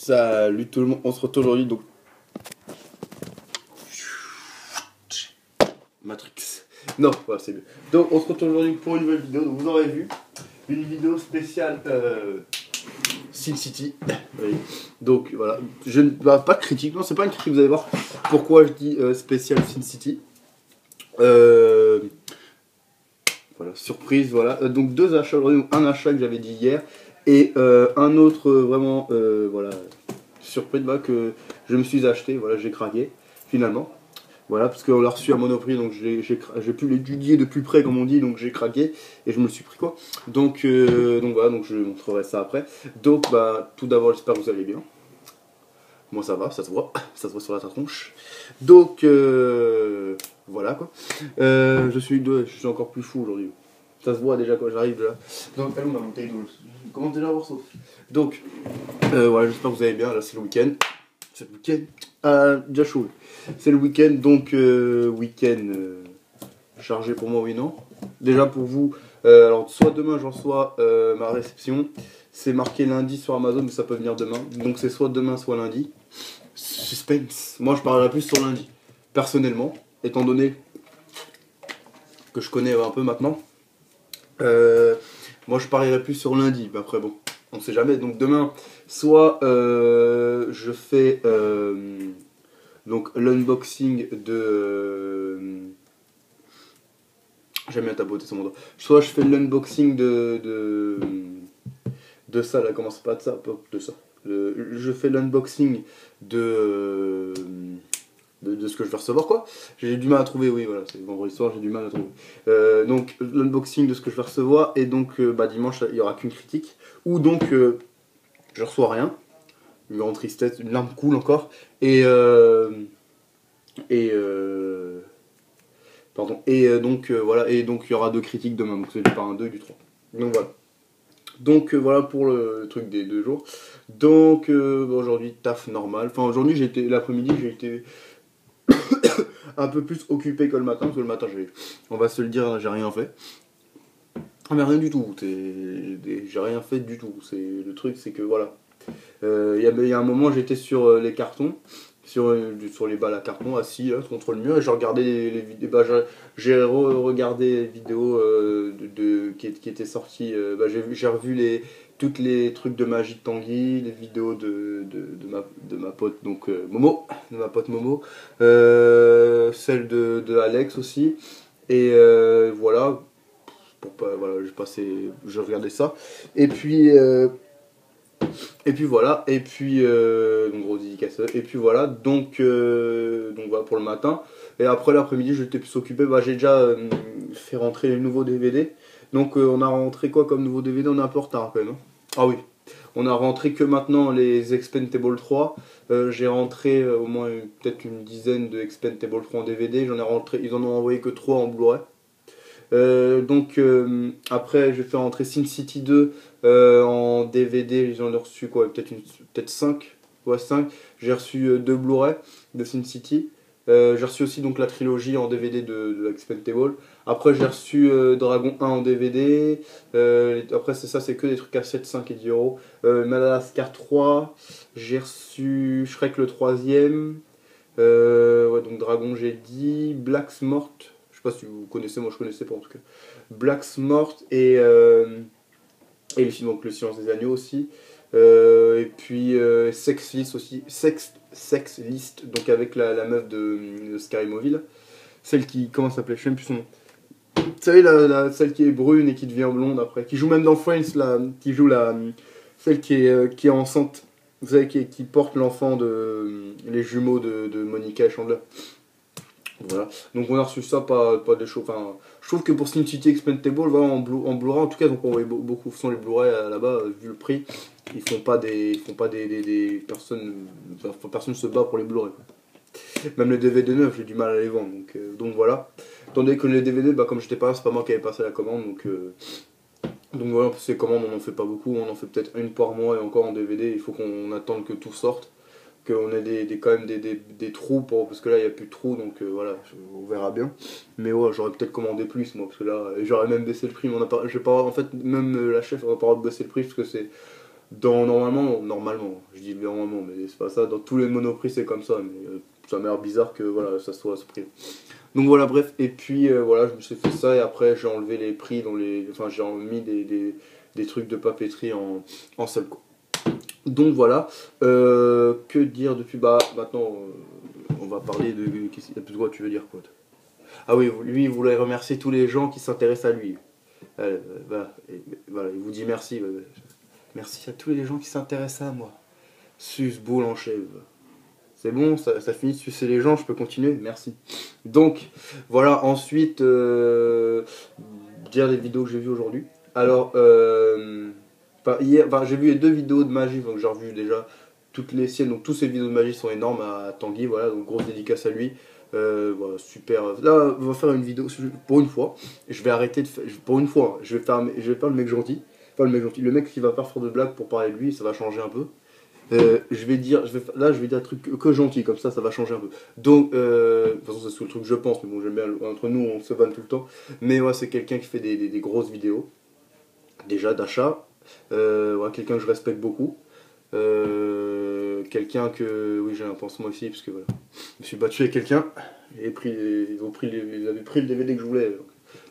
Salut tout le monde, on se retrouve aujourd'hui donc Matrix. Non, voilà, c'est mieux. Donc on se retrouve aujourd'hui pour une nouvelle vidéo. Donc vous aurez vu une vidéo spéciale Sin City. Oui. Donc voilà, je ne pas de critique, non c'est pas une critique, vous allez voir pourquoi je dis spécial Sin City. Voilà, surprise, voilà. Donc deux achats aujourd'hui, un achat que j'avais dit hier et un autre vraiment voilà surprise bah, que je me suis acheté, voilà, j'ai craqué finalement. Voilà, parce qu'on l'a reçu à Monoprix, donc j'ai pu l'étudier de plus près, comme on dit, donc j'ai craqué et je me le suis pris quoi. Donc voilà, donc je montrerai ça après. Donc bah tout d'abord, j'espère que vous allez bien. Moi ça va, ça se voit sur la tronche. Donc voilà quoi. Je suis encore plus fou aujourd'hui. Ça se voit déjà quand j'arrive là. Donc, allons ma bouteille d'eau. Comment déjà avoir sauf. Donc, voilà, j'espère que vous allez bien. Là, c'est le week-end. C'est le week-end. Déjà chaud. C'est le week-end, donc week-end chargé pour moi, oui, non. Déjà pour vous, alors soit demain, j'en reçois ma réception. C'est marqué lundi sur Amazon, mais ça peut venir demain. Donc, c'est soit demain, soit lundi. Suspense. Moi, je parlerai plus sur lundi. Personnellement, étant donné que je connais un peu maintenant. Moi je parierais plus sur lundi, mais après bon, on sait jamais. Donc demain, soit je fais donc l'unboxing de j'aime bien tapoter sur mon doigt. Soit je fais l'unboxing de ça, là commence pas de ça, de ça. Je fais l'unboxing de ce que je vais recevoir quoi. J'ai du mal à trouver, oui voilà, c'est vendredi soir, j'ai du mal à trouver. Donc l'unboxing de ce que je vais recevoir et donc bah, dimanche il n'y aura qu'une critique. Ou donc je reçois rien, une grande tristesse, une larme coule encore. Pardon. Donc voilà, et donc il y aura deux critiques demain, donc c'est pas un 2 du 3. Donc voilà. Donc voilà pour le truc des 2 jours. Donc aujourd'hui taf normal. Enfin aujourd'hui l'après-midi j'ai été un peu plus occupé que le matin, parce que le matin, on va se le dire, j'ai rien fait. Ah mais rien du tout, j'ai rien fait du tout. Le truc, c'est que voilà. Il y a un moment, j'étais sur les cartons, sur les balles à carton, assis là, contre le mur, et je regardais les vidéos. Bah, j'ai regardé les vidéos qui étaient sorties. Bah, j'ai revu toutes les trucs de magie de Tanguy, les vidéos de ma pote donc Momo, de ma pote Momo, celle de Alex aussi, et voilà, voilà, je regardais ça, et puis voilà, et puis donc gros dédicace, et puis voilà, donc voilà pour le matin, et après l'après-midi j'étais plus occupé, bah, j'ai déjà fait rentrer les nouveaux DVD, donc on a rentré quoi comme nouveau DVD, on est un peu en retard quand même, hein. Ah oui, on a rentré que maintenant les Expendable 3, j'ai rentré au moins peut-être une dizaine de Expendable 3 en DVD, ils en ont envoyé que 3 en Blu-ray. Donc après j'ai fait rentrer Sin City 2 en DVD, j'en ai reçu quoi, peut-être 5, ouais 5. J'ai reçu 2 Blu-ray de Sin City. J'ai reçu aussi donc la trilogie en DVD de Expendable. Après j'ai reçu Dragon 1 en DVD. Après c'est que des trucs à 7, 5 et 10 euros. Madagascar 3. J'ai reçu Shrek le 3ème. Ouais, donc Dragon j'ai dit. Blacksmort. Je sais pas si vous connaissez, moi je connaissais pas en tout cas. Blacksmort et le film donc Le Silence des Agneaux aussi. Et puis Sex List aussi. Sex List, donc avec la meuf de Scary Movie. Celle qui, comment ça s'appelait, je sais même plus son nom. Vous savez, celle qui est brune et qui devient blonde après. Qui joue même dans Friends, qui joue celle qui est enceinte. Vous savez, qui porte l'enfant les jumeaux de Monica et Chandler. Voilà, donc on a reçu ça, pas des choses. Enfin, je trouve que pour Sin City Expendable, voilà, en Blu-ray en tout cas, donc on voit beaucoup sont les Blu-ray là-bas, vu le prix, ils font pas des personnes, enfin, personne se bat pour les Blu-ray. Même les DVD neufs, j'ai du mal à les vendre, donc voilà. Tandis que les DVD, bah, comme j'étais pas là, c'est pas moi qui avais passé la commande, donc voilà, ces commandes on en fait pas beaucoup, on en fait peut-être une par mois, et encore en DVD, il faut qu'on attende que tout sorte. Qu'on ait quand même des trous parce que là il n'y a plus de trous, donc voilà, on verra bien. Mais ouais, j'aurais peut-être commandé plus moi, parce que là j'aurais même baissé le prix, mais j'ai pas, en fait même la chef on n'a pas le droit de baisser le prix parce que c'est Normalement, je dis normalement, mais c'est pas ça, dans tous les monoprix c'est comme ça, mais ça m'a l'air bizarre que voilà, ça soit à ce prix. Donc voilà, bref, et puis voilà, je me suis fait ça, et après j'ai enlevé les prix dans les. Enfin, j'ai mis des trucs de papeterie en seul quoi. Donc voilà, que dire depuis. Bah maintenant, on va parler de. Qu'est-ce qu'il y a plus de quoi, tu veux dire quoi? Ah oui, lui, il voulait remercier tous les gens qui s'intéressent à lui. Voilà, voilà, il vous dit merci. Merci à tous les gens qui s'intéressent à moi. Suce boule en chèvre. C'est bon, ça finit de sucer les gens, je peux continuer, merci. Donc, voilà, ensuite, dire les vidéos que j'ai vues aujourd'hui. Alors, hier, j'ai vu les 2 vidéos de magie, donc j'ai revu déjà toutes les siennes, donc toutes ces vidéos de magie sont énormes à Tanguy, voilà, donc grosse dédicace à lui. Voilà, super. Là, on va faire une vidéo, pour une fois, je vais arrêter de faire, pour une fois, je vais faire le mec gentil, pas le mec gentil, le mec qui va pas faire de blagues pour parler de lui, ça va changer un peu. Là, je vais dire un truc que gentil, comme ça va changer un peu. Donc, de toute façon, c'est le truc que je pense, mais bon, j'aime bien, entre nous, on se vanne tout le temps. Mais ouais, c'est quelqu'un qui fait des grosses vidéos, déjà d'achat, ouais, quelqu'un que je respecte beaucoup, quelqu'un que, oui, j'ai un pansement ici, parce que voilà, je me suis battu avec quelqu'un, et ils avaient pris le DVD que je voulais.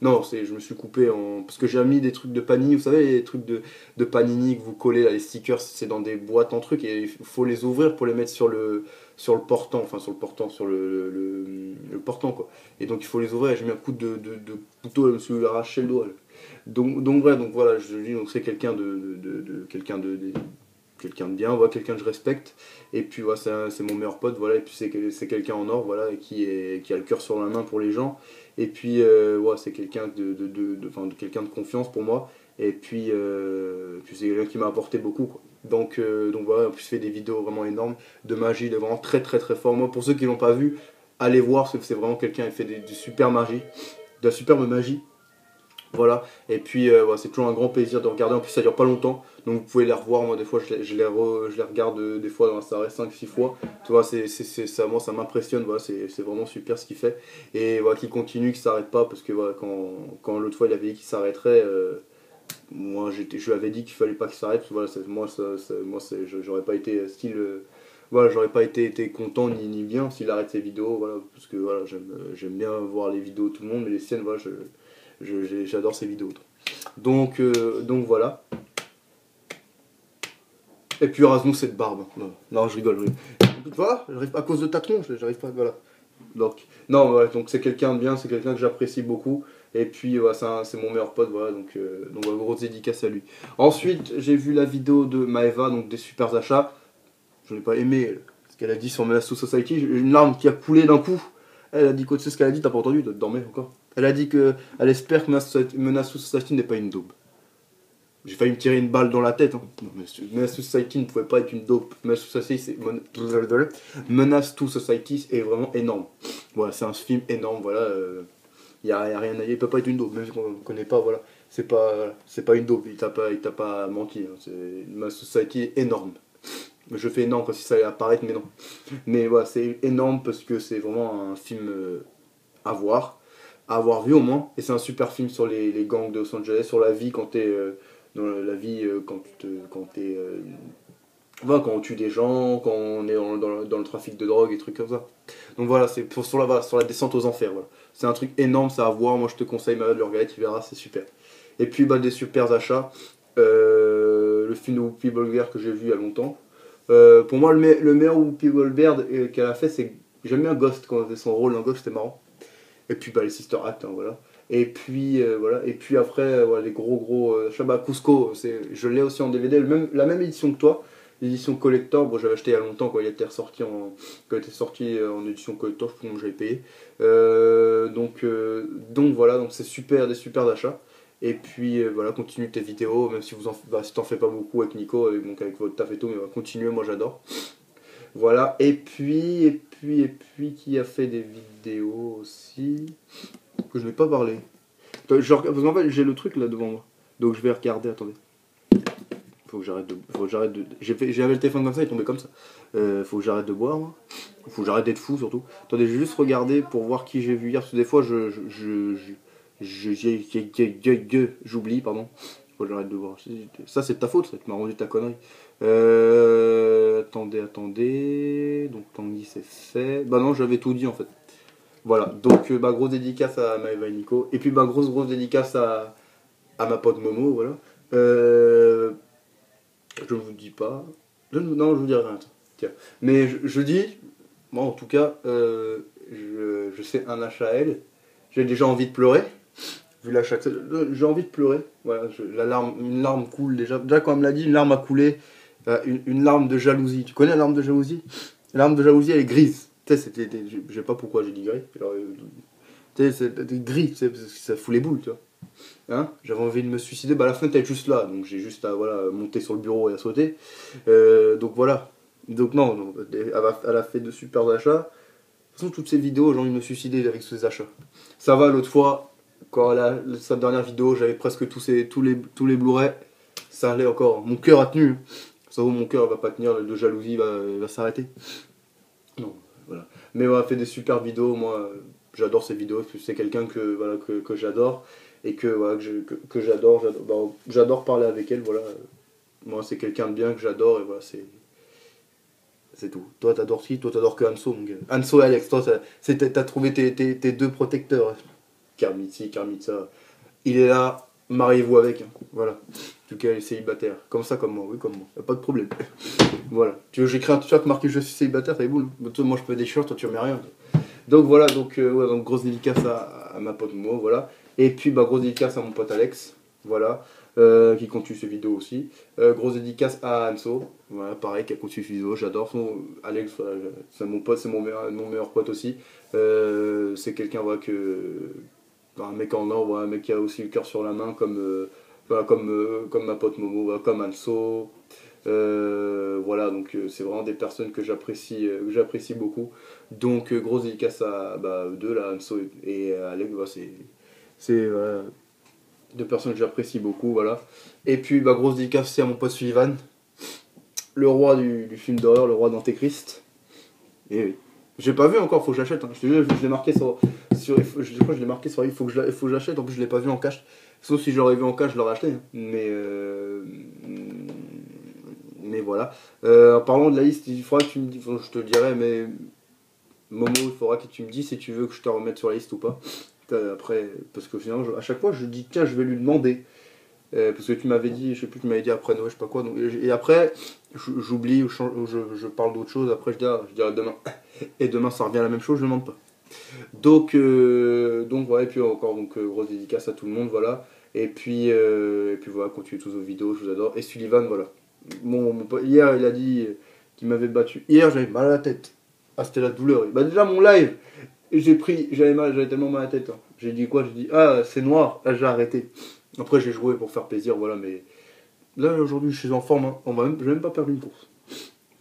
Non, je me suis coupé en. Parce que j'ai mis des trucs de Panini, vous savez, les trucs de Panini que vous collez, là, les stickers, c'est dans des boîtes en trucs, et il faut les ouvrir pour les mettre sur le portant, enfin sur le portant, sur le portant, quoi. Et donc il faut les ouvrir, et j'ai mis un coup de couteau, je me suis arraché le doigt. Là. Donc voilà, je dis, donc c'est quelqu'un quelqu'un quelqu'un de bien, voilà, quelqu'un que je respecte, et puis voilà, c'est mon meilleur pote, voilà, et puis c'est quelqu'un en or, voilà, et qui a le cœur sur la main pour les gens, et puis voilà, c'est quelqu'un quelqu'un de confiance pour moi, et puis c'est quelqu'un qui m'a apporté beaucoup, quoi. Donc voilà, en plus il fait des vidéos vraiment énormes, de magie, il est vraiment très très très fort. Moi, pour ceux qui l'ont pas vu, allez voir, parce que c'est vraiment quelqu'un qui fait des super magie, de la superbe magie. Voilà, et puis voilà, c'est toujours un grand plaisir de regarder, en plus ça dure pas longtemps, donc vous pouvez les revoir, moi des fois je les regarde des fois dans ça reste 5-6 fois, tu vois, ça, moi ça m'impressionne, voilà, c'est vraiment super ce qu'il fait, et voilà, qu'il continue, qu'il s'arrête pas, parce que voilà, quand l'autre fois il avait dit qu'il s'arrêterait, moi je lui avais dit qu'il fallait pas qu'il s'arrête, parce que voilà, j'aurais pas été voilà, j'aurais pas été content ni bien s'il arrête ses vidéos, voilà, parce que voilà, j'aime bien voir les vidéos de tout le monde, mais les siennes, voilà, j'adore ces vidéos. Donc voilà. Et puis Erasmus cette barbe. Non, je rigole. Voilà, j'arrive pas à cause de ta tronche, j'arrive pas. Voilà. Donc, non, voilà, donc c'est quelqu'un de bien, c'est quelqu'un que j'apprécie beaucoup. Et puis voilà, c'est mon meilleur pote, voilà, donc voilà, grosse dédicace à lui. Ensuite, j'ai vu la vidéo de Maeva, donc des super achats. Je n'ai pas aimé ce qu'elle a dit sur Menace to Society. J'ai une larme qui a coulé d'un coup. Elle a dit quoi? Tu sais ce qu'elle a dit? T'as pas entendu? Dormir encore. Elle a dit qu'elle espère que Menace to Society n'est pas une daube. J'ai failli me tirer une balle dans la tête. Hein. Menace to Society ne pouvait pas être une dope. Menace to Society est vraiment énorme. Voilà, c'est un film énorme. Voilà, il y a rien à dire. Il peut pas être une dope, même si on ne connaît pas. Voilà, c'est pas une dope. Il t'a pas menti. Hein. Menace to Society est énorme. Je fais énorme comme si ça allait apparaître, mais non. Mais voilà, c'est énorme parce que c'est vraiment un film à voir, à avoir vu au moins. Et c'est un super film sur les gangs de Los Angeles, sur la vie quand t'es dans la vie voilà, quand on tue des gens, quand on est dans le trafic de drogue et trucs comme ça. Donc voilà, c'est sur la descente aux enfers. Voilà. C'est un truc énorme, ça à voir. Moi je te conseille de le regarder, tu verras, c'est super. Et puis bah, des super achats. Le film de Whoopi Goldberg que j'ai vu il y a longtemps. Pour moi, le meilleur Whoopi Goldberg qu'elle a fait, c'est. J'aime bien Ghost quand elle faisait son rôle dans Ghost, c'était marrant. Et puis bah, les Sister Act, hein, voilà. Et puis voilà. Et puis après, voilà, les gros Shabba Cusco, je l'ai aussi en DVD, la même édition que toi, l'édition collector. Bon, j'avais acheté il y a longtemps quand il était ressorti quand il était sorti en édition collector, je sais pas comment j'avais payé. Donc voilà, donc c'est super, des super achats. Et puis voilà, continue tes vidéos, même si si t'en fais pas beaucoup avec Nico, donc avec votre taf et tout, mais continuez, moi j'adore. Voilà, et puis, qui a fait des vidéos aussi que je n'ai pas parlé. Parce qu'en fait, j'ai le truc là devant moi. Donc je vais regarder, attendez. Faut que j'arrête de. J'avais le téléphone comme ça, il est tombé comme ça. Faut que j'arrête de boire, moi. Faut que j'arrête d'être fou surtout. Attendez, je vais juste regarder pour voir qui j'ai vu hier. Parce que des fois, j'oublie, pardon. Faut que j'arrête de voir. Ça, c'est de ta faute, ça. Tu m'as rendu ta connerie. Attendez. Donc, Tanguy, c'est fait. Bah non, j'avais tout dit, en fait. Voilà. Donc, bah, grosse dédicace à Maëva et Nico. Et puis, bah, grosse dédicace à ma pote Momo, voilà. Je vous dis pas. Non, je vous dirai rien. Tiens. Mais je dis, moi, en tout cas, je sais un achat à elle. J'ai déjà envie de pleurer. Vu l'achat, j'ai envie de pleurer. Voilà, une larme coule déjà. Déjà, quand elle me l'a dit, une larme a coulé. Une larme de jalousie. Tu connais la larme de jalousie? La larme de jalousie, elle est grise. Tu sais, je sais pas pourquoi j'ai dit gris. Tu sais, c'est gris, parce que ça fout les boules, tu vois. Hein, j'avais envie de me suicider. Bah, la fenêtre est juste là. Donc, j'ai juste à voilà, monter sur le bureau et à sauter. Donc, voilà. Donc, non, elle a fait de super achats. De toute façon, toutes ces vidéos, j'ai envie de me suicider avec ces achats. Ça va, l'autre fois. Quand sa dernière vidéo, j'avais presque tous les Blu-ray. Ça allait encore. Mon cœur a tenu. Ça vaut, mon cœur va pas tenir de jalousie, il va s'arrêter. Non, voilà. Mais voilà, fait des super vidéos. Moi, j'adore ces vidéos. C'est quelqu'un que j'adore. Et voilà, que j'adore. J'adore parler avec elle. Voilà. Moi, c'est quelqu'un de bien que j'adore. Et voilà, c'est tout. Toi, t'adores qui? Toi, t'adores que Hanso, mon gars. Hanso et Alex. Toi, t'as trouvé tes deux protecteurs. Karmitsi, Karmitsa, il est là, mariez-vous avec, hein. Voilà. En tout cas, il est célibataire. Comme ça, comme moi, oui, comme moi. Y'a pas de problème. Voilà. Tu veux, j'écris un t-shirt marqué je suis célibataire, t'as les boules. Moi, je peux des shirts, toi, tu remets rien. Donc voilà, donc grosse dédicace à ma pote Mo, voilà. Et puis, bah, grosse dédicace à mon pote Alex, voilà. Qui continue ses vidéos aussi. Grosse dédicace à Anso, voilà, pareil, qui a continué ses vidéos, j'adore. Alex, voilà, c'est mon pote, c'est mon meilleur pote aussi. C'est quelqu'un, voilà, un mec en or, voilà, un mec qui a aussi le cœur sur la main, comme ma pote Momo, voilà, comme Anso. Voilà, donc c'est vraiment des personnes que j'apprécie beaucoup. Donc grosse dédicace à eux deux, là, Anso et Alex, voilà, c'est voilà, deux personnes que j'apprécie beaucoup, voilà. Et puis grosse dédicace aussi à mon pote Sullivan, le roi du film d'horreur, le roi d'Antéchrist. Et oui. J'ai pas vu encore, faut que j'achète. Hein. Je l'ai marqué je crois que je l'ai marqué sur il faut que j'achète. En plus, je l'ai pas vu en cash. Sauf si je l'aurais vu en cash, je l'aurais acheté. Hein. Mais voilà. En parlant de la liste, il faudra que tu me dis, je te le dirai, mais Momo, il faudra que tu me dises si tu veux que je te remette sur la liste ou pas. Après, parce que finalement, à chaque fois, je dis tiens, je vais lui demander. Parce que tu m'avais dit, je sais plus, tu m'avais dit après Noël, je sais pas quoi. Donc, et après, j'oublie ou je parle d'autre chose. Après, je dirai demain. Et demain, ça revient à la même chose, je ne demande pas. Donc voilà, et puis encore, grosse dédicace à tout le monde, voilà. Et puis voilà, continuez tous vos vidéos, je vous adore. Et Sullivan, voilà. Mon pote, hier, il a dit qu'il m'avait battu. Hier, j'avais mal à la tête. Ah, c'était la douleur. Bah, déjà, mon live, j'avais tellement mal à la tête. Hein. J'ai dit quoi? J'ai dit, ah, c'est noir. Là, j'ai arrêté. Après, j'ai joué pour faire plaisir, voilà, mais là, aujourd'hui, je suis en forme. Hein. Je vais même pas perdre une course.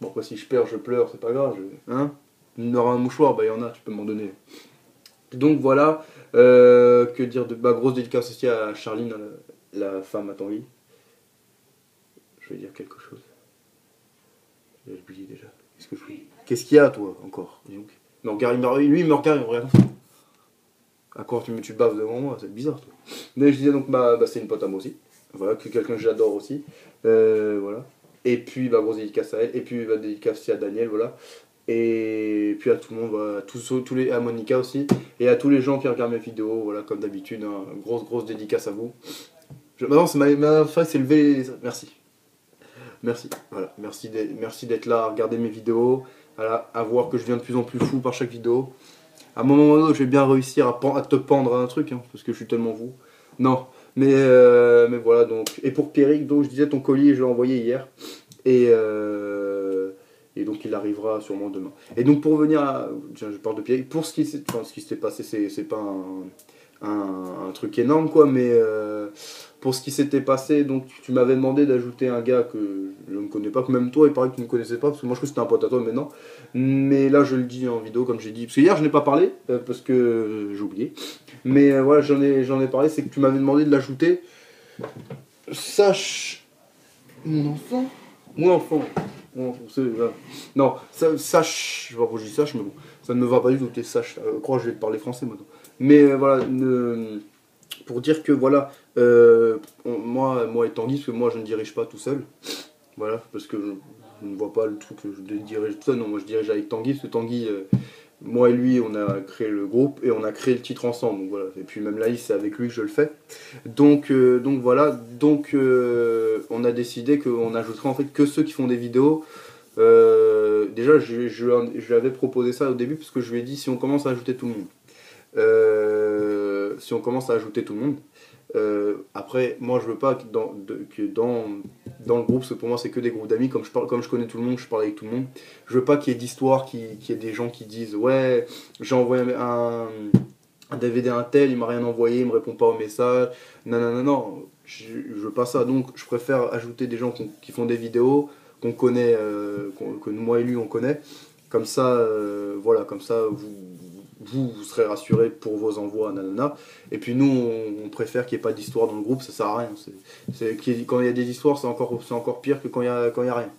Bon, après, si je perds, je pleure, c'est pas grave. Hein? Il y aura un mouchoir, bah, il y en a, tu peux m'en donner. Donc voilà, que dire de grosse dédicace aussi à Charline, la femme à Tanguy. Je vais dire quelque chose. J'ai oublié déjà. Qu'est-ce qu'il y a, toi, encore? Donc, me regarde, lui, il me regarde, il me regarde. Encore, tu baves devant moi, c'est bizarre, toi. Mais je disais donc, c'est une pote à moi aussi. Voilà, que quelqu'un que j'adore aussi. Voilà. Et puis, grosse dédicace à elle. Et puis, dédicace aussi à Daniel, voilà. Et puis à tout le monde, voilà, à Monica aussi. Et à tous les gens qui regardent mes vidéos, voilà, comme d'habitude. Hein, grosse dédicace à vous. Maintenant, ma face s'est levée. Merci. Merci. Voilà. Merci d'être là à regarder mes vidéos. Voilà, à voir que je viens de plus en plus fou par chaque vidéo. À un moment donné, je vais bien réussir à te pendre à un truc, hein, parce que je suis tellement vous. Non, mais voilà, donc. Et pour Pierrick, donc je disais, ton colis, je l'ai envoyé hier. Et donc il arrivera sûrement demain. Et donc pour revenir à. Tiens, je parle de Pierrick. Pour ce qui s'est passé, c'est pas un truc énorme, quoi, mais pour ce qui s'était passé, donc tu m'avais demandé d'ajouter un gars que je ne connais pas, que même toi, il paraît que tu ne connaissais pas, parce que moi je crois que c'était un pote à toi maintenant. Mais là, je le dis en vidéo, comme j'ai dit. Parce que hier, je n'ai pas parlé, parce que j'ai oublié. Mais voilà, j'en ai parlé, c'est que tu m'avais demandé de l'ajouter. Sache. Mon enfant. Non, sache. Je sais pas pourquoi je dis sache, mais bon. Ça ne me va pas du tout, t'es sache. Je crois que je vais te parler français maintenant. Mais voilà, pour dire que voilà, moi et Tanguy, parce que moi je ne dirige pas tout seul, voilà, parce que je ne vois pas le truc que je dirige tout seul, non, moi je dirige avec Tanguy, parce que Tanguy, moi et lui, on a créé le groupe et on a créé le titre ensemble, donc voilà, et puis même là, c'est avec lui que je le fais. Donc voilà, on a décidé qu'on ajouterait en fait que ceux qui font des vidéos. Déjà, je lui avais proposé ça au début, parce que je lui ai dit si on commence à ajouter tout le monde. Si on commence à ajouter tout le monde. Après, moi je veux pas que dans le groupe, parce que pour moi c'est que des groupes d'amis, comme je connais tout le monde, je parle avec tout le monde. Je veux pas qu'il y ait d'histoire, qu'il y ait des gens qui disent ouais, j'ai envoyé un DVD à un tel, il m'a rien envoyé, il me répond pas au message. Non, non, non, non, je veux pas ça. Donc je préfère ajouter des gens qui font des vidéos, qu'on connaît, que moi et lui on connaît. Comme ça, voilà, comme ça vous serez rassurés pour vos envois, nanana. Et puis nous, on préfère qu'il n'y ait pas d'histoire dans le groupe, ça sert à rien. Quand il y a des histoires, c'est encore pire que quand il y a rien.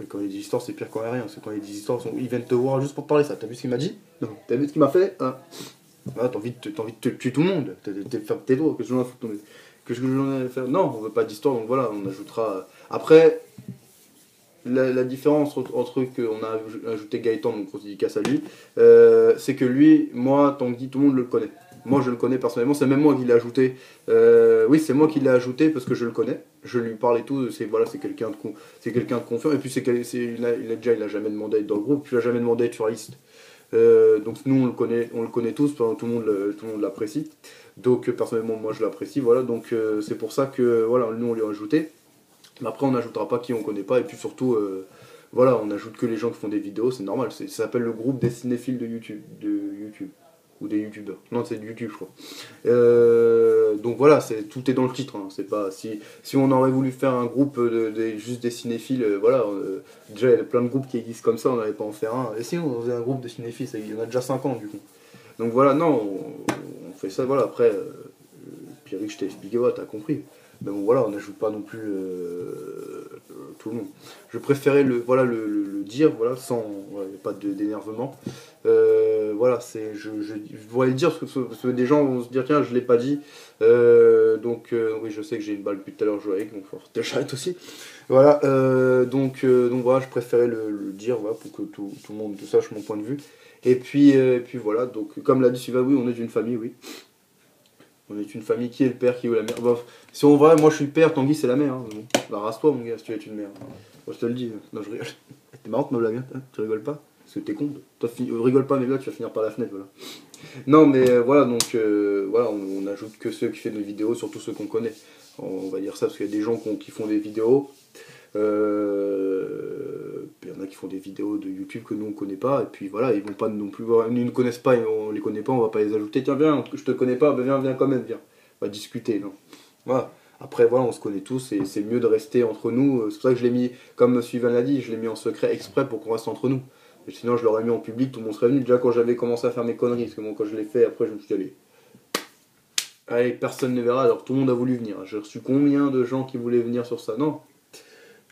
Quand il y a des histoires, c'est pire quand il n'y a rien. Parce que quand il y a des histoires, ils viennent te voir juste pour te parler ça. T'as vu ce qu'il m'a dit? Non. T'as vu ce qu'il m'a fait? Hein. Ah, t'as envie de tuer tout le monde. De faire tes doigts. Que j'en ai à faire? Non, on veut pas d'histoire, donc voilà, on ajoutera. Après, la différence entre qu'on a ajouté Gaëtan, donc grosse dédicace à lui, c'est que lui, moi, Tanguy, tout le monde le connaît. Moi, je le connais personnellement, c'est même moi qui l'ai ajouté. Oui, c'est moi qui l'ai ajouté parce que je le connais. Je lui parle et tout. C'est quelqu'un de confiant. Et puis il a jamais demandé à être dans le groupe. Puis il a jamais demandé à être sur la liste. Donc nous, on le connaît tous. Tout le monde l'apprécie. Donc personnellement, moi, je l'apprécie. Voilà. Donc c'est pour ça que voilà, nous on lui a ajouté. Mais après, on n'ajoutera pas qui on connaît pas. Et puis surtout, voilà, on ajoute que les gens qui font des vidéos. C'est normal. Ça s'appelle le groupe des cinéphiles de YouTube. Ou des youtubeurs. Non, c'est du YouTube, je crois. Donc voilà, tout est dans le titre. Hein. C'est pas si on aurait voulu faire un groupe juste des cinéphiles, voilà. Déjà, il y a plein de groupes qui existent comme ça, on n'allait pas en faire un. Et si on faisait un groupe de cinéphiles, il y en a déjà 50 du coup. Donc voilà, non, on fait ça. Voilà. Après, Pierre, je t'ai expliqué, voilà, t'as compris. Mais bon, voilà, on n'ajoute pas non plus tout le monde. Je préférais le dire, voilà, sans pas d'énervement. Voilà, je voulais le dire parce que des gens vont se dire tiens, je l'ai pas dit. Oui, je sais que j'ai une balle depuis tout à l'heure, je joue avec, donc j'arrête aussi. Voilà, donc voilà, je préférais le dire, voilà, pour que tout le monde sache mon point de vue. Et puis voilà, donc comme l'a dit Sylvain, oui, on est d'une famille, oui. On est une famille, qui est le père, qui est la mère. Bah, si on va, moi je suis le père, Tanguy c'est la mère. Hein. Bon. Bah, rase-toi mon gars si tu es une mère. Moi je te le dis. Non, je rigole. T'es marrante ma blague, hein. Tu rigoles pas? Parce que t'es con. Toi, rigole pas, mais là tu vas finir par la fenêtre. Voilà. Non, mais voilà, donc voilà, on ajoute que ceux qui font des vidéos, surtout ceux qu'on connaît. On va dire ça parce qu'il y a des gens qui font des vidéos. Il y en a qui font des vidéos de YouTube que nous on connaît pas, et puis voilà, ils vont pas non plus, ils ne connaissent pas, et on les connaît pas, on va pas les ajouter. Tiens, viens, je te connais pas, ben viens quand même, viens. On va discuter, non. Voilà. Après, voilà, on se connaît tous, et c'est mieux de rester entre nous. C'est pour ça que je l'ai mis, comme Sylvain l'a dit, je l'ai mis en secret exprès pour qu'on reste entre nous. Et sinon, je l'aurais mis en public, tout le monde serait venu. Déjà, quand j'avais commencé à faire mes conneries, parce que moi, quand je l'ai fait, après, je me suis dit, allez, personne ne verra, alors tout le monde a voulu venir. J'ai reçu combien de gens qui voulaient venir sur ça? Non.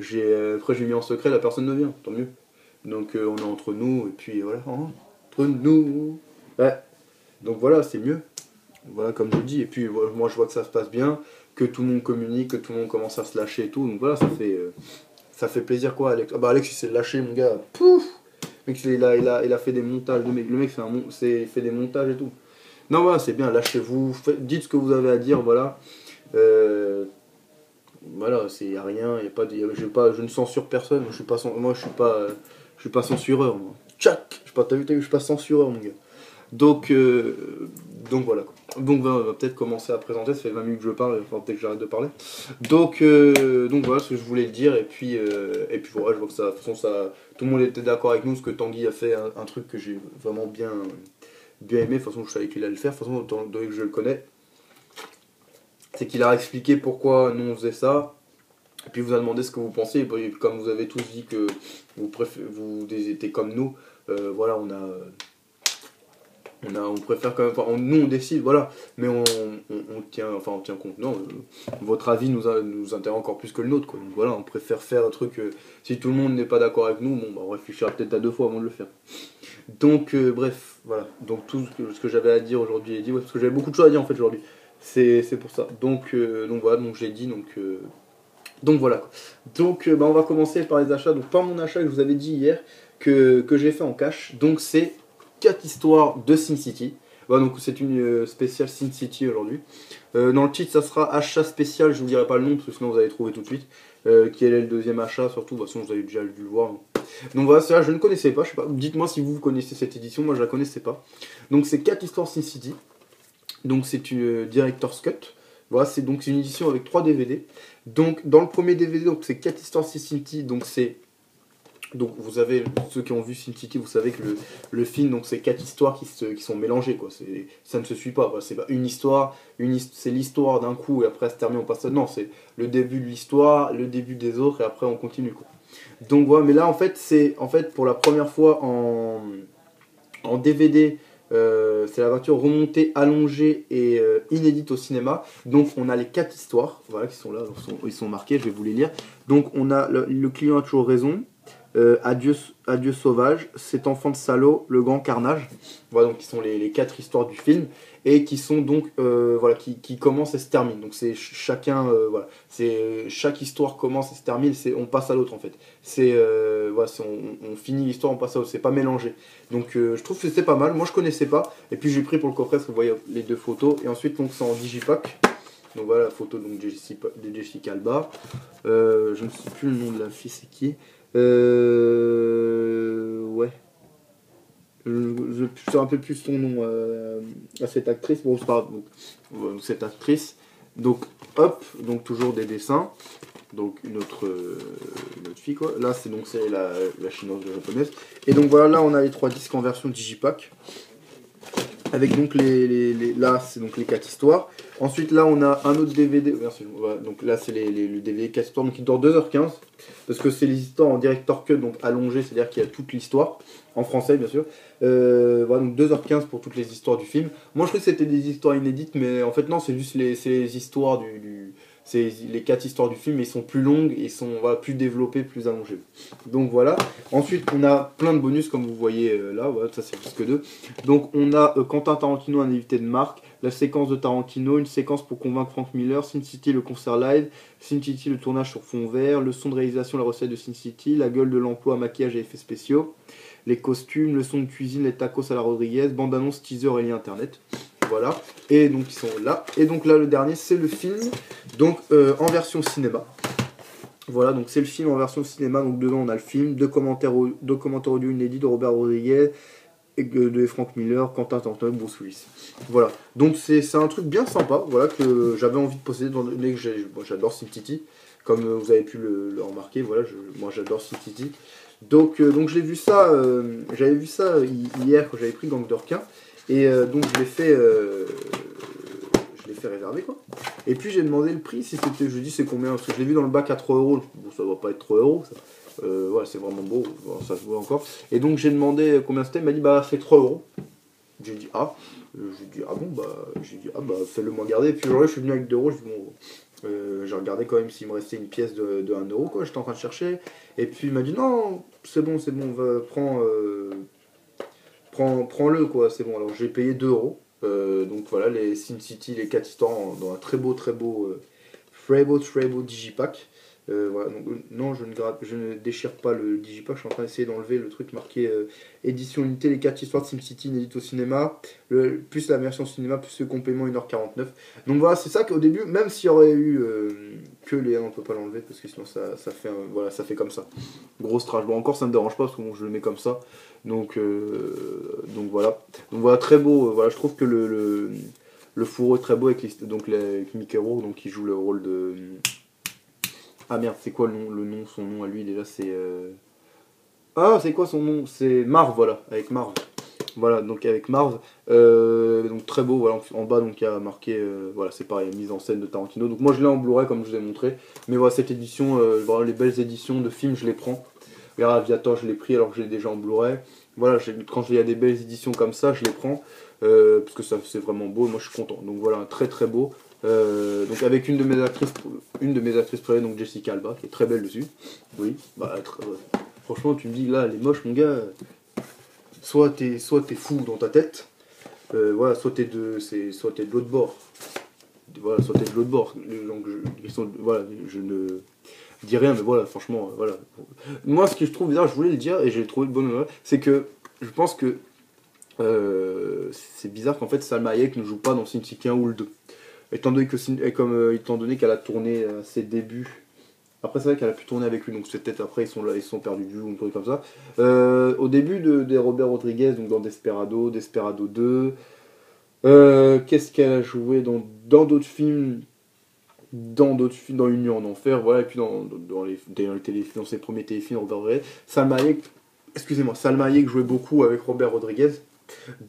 Après j'ai mis en secret, la personne ne vient, tant mieux. Donc on est entre nous, et puis voilà, hein, entre nous. Ouais. Donc voilà, c'est mieux. Voilà, comme je dis. Et puis moi je vois que ça se passe bien, que tout le monde communique, que tout le monde commence à se lâcher et tout. Donc voilà, ça fait plaisir quoi, Alex. Ah bah Alex il s'est lâché mon gars. Pouf. Mec, il a fait des montages. Le mec fait des montages et tout. Non voilà, c'est bien, lâchez-vous, dites ce que vous avez à dire, voilà. Voilà, il n'y a rien, je ne censure personne, moi je suis pas censureur, moi. Tchac, t'as vu, je suis pas censureur, mon gars. Donc, voilà. Quoi. Donc on va peut-être commencer à présenter, ça fait 20 minutes que je parle, il faut peut-être que j'arrête de parler. Donc voilà ce que je voulais le dire, et puis voilà, je vois que ça, de toute façon, tout le monde était d'accord avec nous, parce que Tanguy a fait un truc que j'ai vraiment bien aimé, de toute façon je savais qu'il allait le faire, de toute façon, étant donné que je le connais. C'est qu'il a expliqué pourquoi nous on faisait ça, et puis il vous a demandé ce que vous pensiez, et comme vous avez tous dit que vous étiez comme nous, voilà, on préfère quand même, enfin, nous on décide, voilà, mais on tient compte, non, votre avis nous intéresse encore plus que le nôtre, quoi. Donc voilà, on préfère faire un truc, si tout le monde n'est pas d'accord avec nous, bon, bah, on réfléchira peut-être à deux fois avant de le faire. Donc bref, voilà. Donc tout ce que j'avais à dire aujourd'hui est dit, ouais, parce que j'avais beaucoup de choses à dire en fait aujourd'hui. C'est pour ça. Donc voilà, donc j'ai dit, donc voilà. Donc bah, on va commencer par les achats. Donc par mon achat que je vous avais dit hier que j'ai fait en cash. Donc c'est 4 histoires de SimCity. Voilà, donc c'est une spéciale SimCity aujourd'hui. Dans le titre ça sera achat spécial, je vous dirai pas le nom parce que sinon vous allez trouver tout de suite. Quel est le deuxième achat surtout, de toute façon vous avez déjà dû le voir. Donc voilà, ça je ne connaissais pas, je sais pas. Dites-moi si vous connaissez cette édition, moi je la connaissais pas. Donc c'est 4 histoires SimCity. Donc c'est une Director's Cut. Voilà, c'est donc une édition avec 3 DVD. Donc dans le premier DVD, donc c'est 4 histoires SimCity. Donc vous avez, ceux qui ont vu SimCity, vous savez que le film, donc c'est 4 histoires qui sont mélangées, quoi. Ça ne se suit pas. Voilà, c'est pas une histoire, c'est l'histoire d'un coup et après ça se termine, on passe. Non, c'est le début de l'histoire, le début des autres et après on continue, quoi. Donc voilà, mais là en fait c'est pour la première fois en DVD. C'est la voiture remontée, allongée et inédite au cinéma. Donc on a les 4 histoires, voilà, qui sont là, ils sont marqués, je vais vous les lire. Donc on a le client a toujours raison. Adieu, adieu sauvage, cet enfant de salaud, le grand carnage. Voilà, donc qui sont les 4 histoires du film et qui sont donc voilà, qui commencent et se terminent. Donc c'est chacun voilà, c'est chaque histoire commence et se termine, on passe à l'autre en fait. Voilà, on finit l'histoire, on passe à l'autre, c'est pas mélangé. Donc je trouve que c'est pas mal. Moi je connaissais pas et puis j'ai pris pour le coffret parce que vous voyez les 2 photos et ensuite donc c'est en digipack. Donc voilà la photo donc, de Jessica Alba. Je ne sais plus le nom de la fille, c'est qui. Ouais. Je sais un peu plus son nom à cette actrice. Bon, c'est pas grave. Donc, cette actrice. Donc, hop, donc toujours des dessins. Donc, une autre fille, quoi. Là, c'est la chinoise, la japonaise. Et donc, voilà, là, on a les 3 disques en version digipack. Avec donc là, c'est donc les 4 histoires. Ensuite, là, on a un autre DVD. Merci, voilà, donc là, c'est le DVD 4 histoires. Donc, il dure 2h15. Parce que c'est les histoires en director cut, donc allongé, c'est-à-dire qu'il y a toute l'histoire. En français, bien sûr. Voilà, donc 2h15 pour toutes les histoires du film. Moi, je croyais que c'était des histoires inédites, mais en fait, non, c'est juste les histoires c'est les 4 histoires du film, mais ils sont plus longues, et ils sont voilà, plus développées, plus allongées. Donc voilà. Ensuite, on a plein de bonus, comme vous voyez là. Voilà, ça, c'est plus que 2. Donc, on a Quentin Tarantino, un invité de marque. La séquence de Tarantino, une séquence pour convaincre Frank Miller, Sin City, le concert live, Sin City, le tournage sur fond vert, le son de réalisation, la recette de Sin City, la gueule de l'emploi, maquillage et effets spéciaux, les costumes, le son de cuisine, les tacos à la Rodriguez, bande-annonce, teaser et lien internet. Voilà. Et donc ils sont là. Et donc là, le dernier, c'est le film, donc en version cinéma. Voilà, donc c'est le film en version cinéma. Donc dedans, on a le film, deux commentaires audio inédits de Robert Rodriguez, de Frank Miller, Quentin Tarantino, Bruce Willis. Voilà, donc c'est un truc bien sympa, voilà, que j'avais envie de posséder, dans que j'adore SimCity, comme vous avez pu le remarquer, voilà, moi j'adore SimCity. Donc j'ai vu ça, j'avais vu ça hier quand j'avais pris Gang d'Orquin, et donc je l'ai fait réserver, quoi. Et puis j'ai demandé le prix, si c'était, je dis c'est combien, parce que je l'ai vu dans le bac à 3€, bon ça doit pas être 3€, ça. Voilà, c'est vraiment beau, bon, ça se voit encore. Et donc j'ai demandé combien c'était, il m'a dit bah c'est 3€. J'ai dit ah, fais-le moi garder. Et puis aujourd'hui je suis venu avec 2€, je dis bon, j'ai regardé quand même s'il me restait une pièce de 1€, quoi, j'étais en train de chercher. Et puis il m'a dit non, c'est bon, prends-le, quoi, c'est bon. Alors j'ai payé 2€. Donc voilà, les SimCity, les 4 histoires dans un très beau digipack. Voilà, donc, non, je ne déchire pas le digipack, je suis en train d'essayer d'enlever le truc marqué édition unité, les 4 histoires de SimCity inédites au cinéma, plus la version cinéma, plus le complément 1h49. Donc voilà, c'est ça qu'au début, même s'il y aurait eu que les 1, on peut pas l'enlever parce que sinon ça fait voilà, ça fait comme ça. Grosse trash. Bon, encore ça me dérange pas parce que bon, je le mets comme ça. Donc voilà. Donc voilà, très beau. Voilà, je trouve que le fourreau est très beau avec Mickey Rourke, donc qui joue le rôle de. Ah merde, c'est quoi son nom à lui déjà, c'est. Ah, c'est quoi son nom? C'est Marv, voilà, avec Marv. Voilà, donc avec Marv, donc très beau, voilà, en bas donc il y a marqué, voilà, c'est pareil, mise en scène de Tarantino. Donc moi je l'ai en Blu-ray comme je vous ai montré, mais voilà, cette édition, vraiment les belles éditions de films, je les prends. Regarde, Aviator, je l'ai pris alors que je l'ai déjà en Blu-ray. Voilà, quand il y a des belles éditions comme ça, je les prends, parce que c'est vraiment beau, et moi je suis content. Donc voilà, très très beau. Donc avec une de mes actrices préférées, donc Jessica Alba, qui est très belle dessus. Oui, bah franchement tu me dis là, elle est moche mon gars. soit t'es fou dans ta tête, voilà, soit t'es de l'autre bord. Voilà, soit t'es de l'autre bord. Donc, voilà, je ne dis rien, mais voilà, franchement, voilà. Moi, ce que je trouve bizarre, je voulais le dire, et j'ai trouvé de bonne humeur, c'est que je pense que c'est bizarre qu'en fait Salma Hayek ne joue pas dans Sin City 1 ou le 2. Étant donné qu'elle a tourné à ses débuts. Après, c'est vrai qu'elle a pu tourner avec lui, donc c'est peut-être après ils sont perdus de vue ou un truc comme ça. Au début des Robert Rodriguez, donc dans Desperado, Desperado 2. Qu'est-ce qu'elle a joué dans d'autres films, dans Une nuit en enfer, voilà, et puis dans ses premiers téléfilms Robert Rodriguez. Salma Hayek jouait beaucoup avec Robert Rodriguez.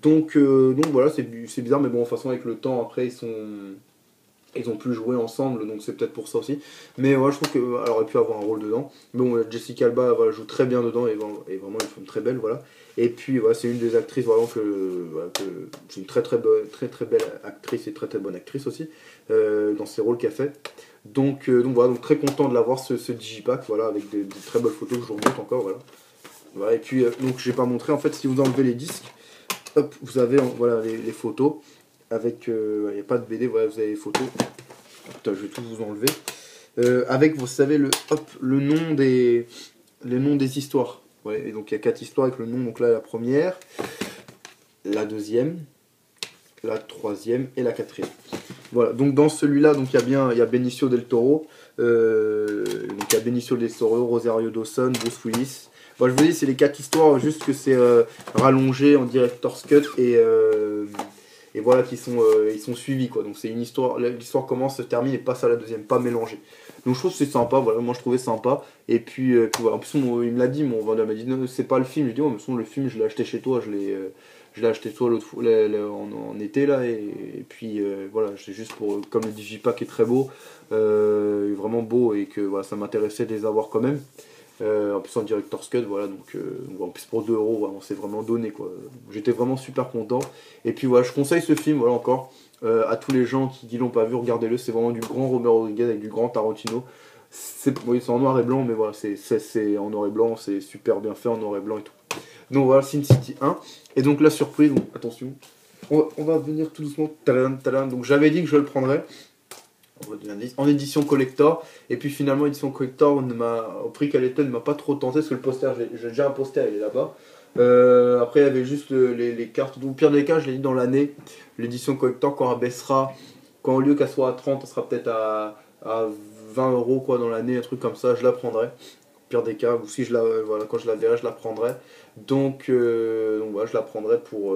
Donc voilà, c'est bizarre, mais bon, de toute façon, avec le temps, après, ils ont pu jouer ensemble, donc c'est peut-être pour ça aussi. Mais ouais, je trouve qu'elle aurait pu avoir un rôle dedans. Mais bon, Jessica Alba voilà, joue très bien dedans et vraiment une femme très belle, voilà. Et puis voilà, c'est une des actrices vraiment c'est une très belle actrice et très très bonne actrice aussi dans ses rôles qu'elle fait. Donc voilà, donc très content de l'avoir ce digipack, voilà, avec des très belles photos que je vous remonte encore, voilà. Voilà, et puis donc j'ai pas montré, en fait, si vous enlevez les disques, hop, vous avez voilà les photos avec il n'y a pas de BD, voilà, vous avez les photos. Putain, je vais tout vous enlever. Avec, vous savez, le nom les noms des histoires. Ouais, et donc il y a 4 histoires avec le nom. Donc là, la première, la deuxième, la troisième et la quatrième. Voilà, donc dans celui-là, donc il y a Benicio del Toro. Donc il y a Benicio del Toro, Rosario Dawson, Bruce Willis. Bon, je vous dis, c'est les 4 histoires, juste que c'est rallongé en director's cut et voilà ils sont suivis, quoi. Donc c'est une histoire, l'histoire commence, se termine et passe à la deuxième, pas mélangée. Donc je trouve que c'est sympa, voilà, moi je trouvais sympa. Et puis voilà, en plus il me l'a dit, mon vendeur m'a dit non, c'est pas le film. Je lui ai dit, oh, mais le film je l'ai acheté chez toi, je l'ai acheté toi l'autre fois en été là, et puis voilà, c'est juste pour, comme le digipack est très beau, vraiment beau, et que voilà, ça m'intéressait de les avoir quand même. En plus en director's cut, voilà, donc en plus pour 2 euros, voilà, on s'est vraiment donné, quoi. J'étais vraiment super content. Et puis voilà, je conseille ce film, voilà, encore à tous les gens qui l'ont pas vu, regardez-le, c'est vraiment du grand Robert Rodriguez avec du grand Tarantino. Oui, c'est en noir et blanc, mais voilà, c'est en noir et blanc, c'est super bien fait en noir et blanc et tout. Donc voilà, Sin City 1. Et donc la surprise, donc, attention, on va venir tout doucement. Tadam, tadam. Donc j'avais dit que je le prendrais en édition collector, et puis finalement édition collector au prix qu'elle était, ne m'a pas trop tenté, parce que le poster, j'ai déjà un poster, il est là-bas. Après il y avait juste les cartes, au pire des cas je l'ai dit dans l'année, l'édition collector quand elle baissera, quand au lieu qu'elle soit à 30, elle sera peut-être à 20 euros, quoi, dans l'année, un truc comme ça, je la prendrai. Au pire des cas, ou si voilà, quand je la verrai, je la prendrai. Donc voilà, je la prendrai pour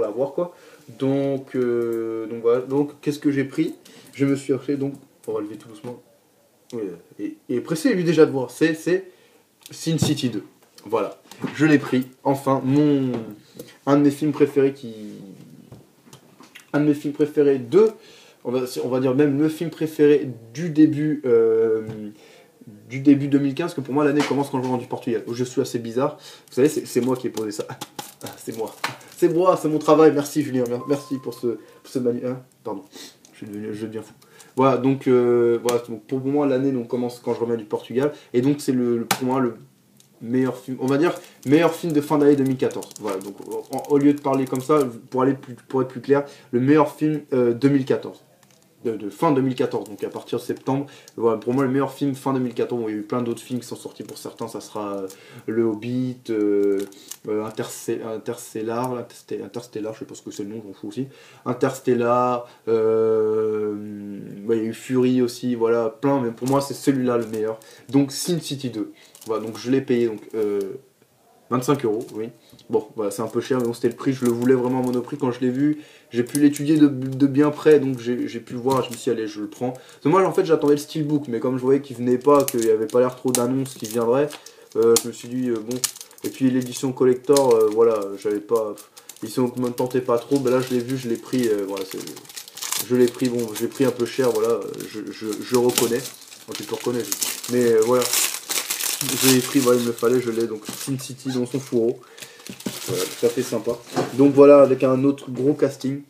la voir, quoi. Donc voilà, donc qu'est-ce que j'ai pris? Je me suis acheté, donc on va lever tout doucement. Et pressé lui déjà de voir, c'est Sin City 2. Voilà, je l'ai pris, enfin, un de mes films préférés un de mes films préférés on va dire même le film préféré du début 2015, que pour moi l'année commence quand je rentre du Portugal, où je suis assez bizarre. Vous savez, c'est moi qui ai posé ça. C'est moi. C'est moi, c'est mon travail. Merci Julien, merci pour ce manuel. Hein, pardon, je deviens fou. Voilà, donc pour moi l'année commence quand je reviens du Portugal, et donc c'est pour moi le meilleur film, on va dire meilleur film de fin d'année 2014. Voilà, donc au lieu de parler comme ça, pour être plus clair, le meilleur film 2014. De fin 2014, donc à partir de septembre. Voilà, pour moi, le meilleur film fin 2014. Bon, il y a eu plein d'autres films qui sont sortis, pour certains, ça sera Le Hobbit, Interstellar, je sais pas ce que c'est le nom, j'en fous aussi. Interstellar, il y a eu Fury aussi, voilà, plein, mais pour moi, c'est celui-là le meilleur. Donc, Sin City 2. Voilà, donc je l'ai payé, donc 25 euros, oui. Bon, voilà, c'est un peu cher, mais bon, c'était le prix, je le voulais vraiment à Monoprix quand je l'ai vu. J'ai pu l'étudier de bien près, donc j'ai pu le voir, je me suis dit, allez, je le prends. Parce que moi, en fait, j'attendais le steelbook, mais comme je voyais qu'il venait pas, qu'il n'y avait pas l'air trop d'annonces qui viendraient, je me suis dit, bon. Et puis l'édition collector, voilà, j'avais pas. L'édition ne me tentait pas trop, ben là, je l'ai vu, je l'ai pris, voilà, je l'ai pris, bon, j'ai pris un peu cher, voilà, je reconnais. Bon, tu te reconnais, mais voilà. Je l'ai pris, voilà, il me fallait, je l'ai, donc Sin City dans son fourreau. Voilà, tout à fait sympa. Donc voilà, avec un autre gros casting.